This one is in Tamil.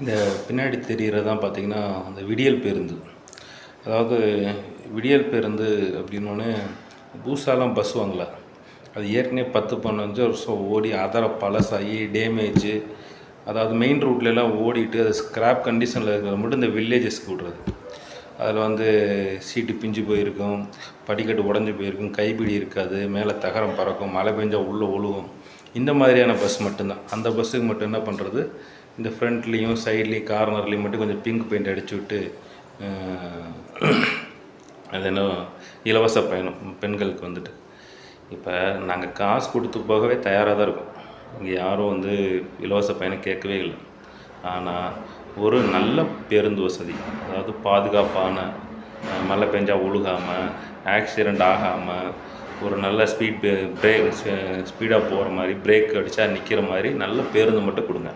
இந்த பின்னாடி தெரிகிறது தான் பார்த்திங்கன்னா அந்த விடியல் பேருந்து. அதாவது விடியல் பேருந்து அப்படின்னோடனே புதுசாலாம் பஸ் வாங்கல. அது ஏற்கனவே 10, 15 வருஷம் ஓடி அதர பழசாகி டேமேஜு. அதாவது மெயின் ரூட்லலாம் ஓடிட்டு அது ஸ்க்ராப் கண்டிஷனில் இருக்கிறத மட்டும் இந்த வில்லேஜஸ்க்கு விட்றது. அதில் வந்து சீட்டு பிஞ்சு போயிருக்கும், படிக்கட்டு உடஞ்சி போயிருக்கும், கைப்பிடி இருக்காது, மேலே தகரம் பறக்கும், மழை பெஞ்சா உள்ளே ஒழுகும். இந்த மாதிரியான பஸ் மட்டும்தான். அந்த பஸ்ஸுக்கு மட்டும் என்ன பண்ணுறது, இந்த ஃப்ரண்ட்லேயும் சைட்லேயும் கார்னர்லேயும் மட்டும் கொஞ்சம் பிங்க் பெயிண்ட் அடித்து விட்டு அது என்ன இலவச பயணம் பெண்களுக்கு வந்துட்டு. இப்போ நாங்கள் காசு கொடுத்து போகவே தயாராக தான் இருக்கோம். இங்கே யாரும் வந்து இலவச பயணம் கேட்கவே இல்லை. ஆனால் ஒரு நல்ல பேருந்து வசதி, அதாவது பாதுகாப்பான, மழை பெஞ்சா ஒழுகாமல், ஆக்சிடெண்ட் ஆகாமல், ஒரு நல்ல ஸ்பீடாக போகிற மாதிரி, பிரேக் அடித்தா நிற்கிற மாதிரி நல்ல பேருந்து மட்டும் கொடுங்க.